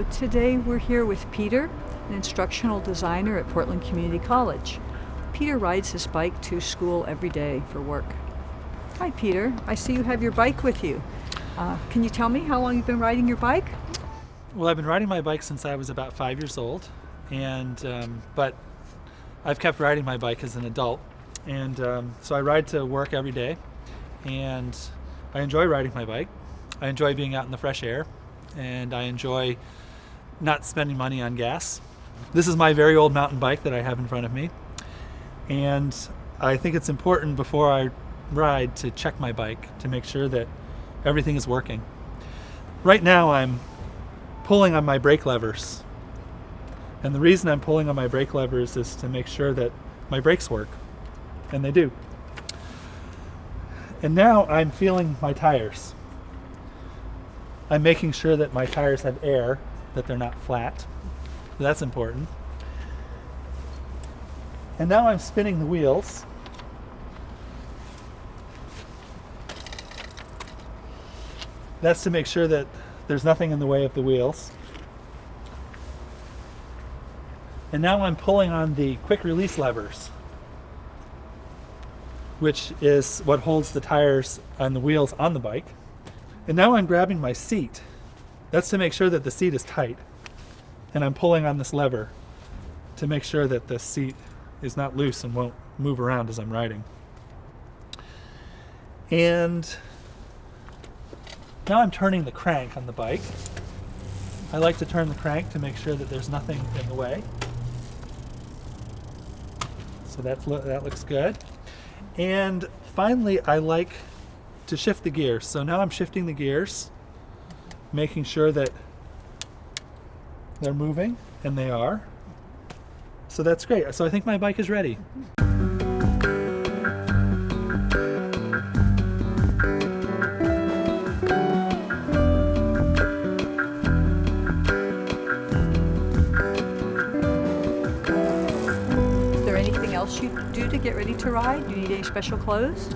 So today we're here with Peter, an instructional designer at Portland Community College. Peter rides his bike to school every day for work. Hi Peter, I see you have your bike with you. Can you tell me how long you've been riding your bike? Well, I've been riding my bike since I was about 5 years old, but I've kept riding my bike as an adult. And so I ride to work every day, and I enjoy riding my bike. I enjoy being out in the fresh air, and I enjoy not spending money on gas. This is my very old mountain bike that I have in front of me, and I think it's important before I ride to check my bike to make sure that everything is working. Right now I'm pulling on my brake levers, and the reason I'm pulling on my brake levers is to make sure that my brakes work, and they do. And now I'm feeling my tires. I'm making sure that my tires have air, that they're not flat. That's important. And now I'm spinning the wheels. That's to make sure that there's nothing in the way of the wheels. And now I'm pulling on the quick release levers, which is what holds the tires and the wheels on the bike. And now I'm grabbing my seat. That's to make sure that the seat is tight. And I'm pulling on this lever to make sure that the seat is not loose and won't move around as I'm riding. And now I'm turning the crank on the bike. I like to turn the crank to make sure that there's nothing in the way. So that looks good. And finally, I like to shift the gears. So now I'm shifting the gears, making sure that they're moving, and they are. So that's great. So I think my bike is ready. Is there anything else you do to get ready to ride? Do you need any special clothes?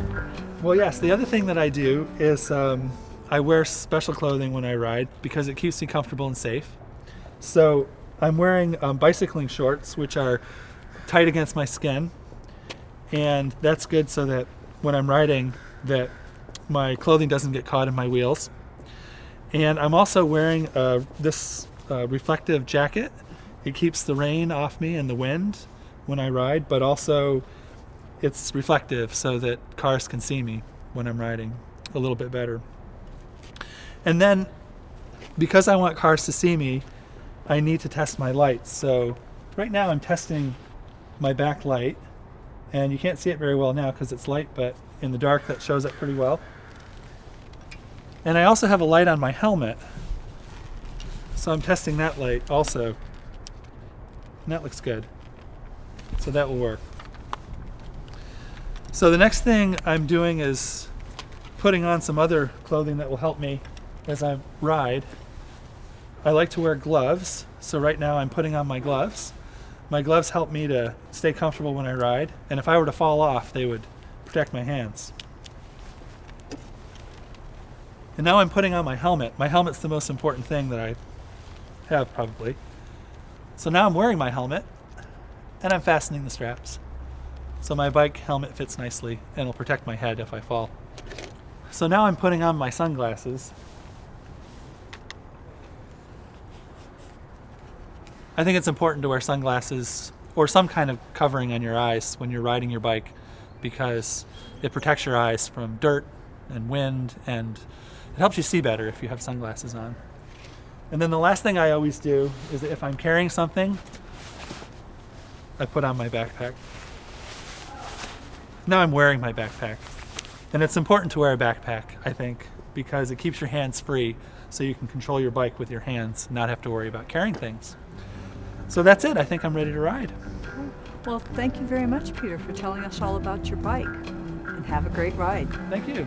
Well, yes, the other thing that I do is I wear special clothing when I ride because it keeps me comfortable and safe. So I'm wearing bicycling shorts, which are tight against my skin, and that's good so that when I'm riding that my clothing doesn't get caught in my wheels. And I'm also wearing this reflective jacket. It keeps the rain off me and the wind when I ride, but also it's reflective so that cars can see me when I'm riding a little bit better. And then, because I want cars to see me, I need to test my lights. So right now I'm testing my back light, and you can't see it very well now because it's light, but in the dark that shows up pretty well. And I also have a light on my helmet, so I'm testing that light also. And that looks good. So that will work. So the next thing I'm doing is putting on some other clothing that will help me as I ride. I like to wear gloves, so right now I'm putting on my gloves. My gloves help me to stay comfortable when I ride, and if I were to fall off, they would protect my hands. And now I'm putting on my helmet. My helmet's the most important thing that I have, probably. So now I'm wearing my helmet, and I'm fastening the straps. So my bike helmet fits nicely and will protect my head if I fall. So now I'm putting on my sunglasses. I think it's important to wear sunglasses or some kind of covering on your eyes when you're riding your bike because it protects your eyes from dirt and wind, and it helps you see better if you have sunglasses on. And then the last thing I always do is if I'm carrying something, I put on my backpack. Now I'm wearing my backpack. And it's important to wear a backpack, I think, because it keeps your hands free so you can control your bike with your hands and not have to worry about carrying things. So that's it. I think I'm ready to ride. Well, thank you very much, Peter, for telling us all about your bike, and have a great ride. Thank you.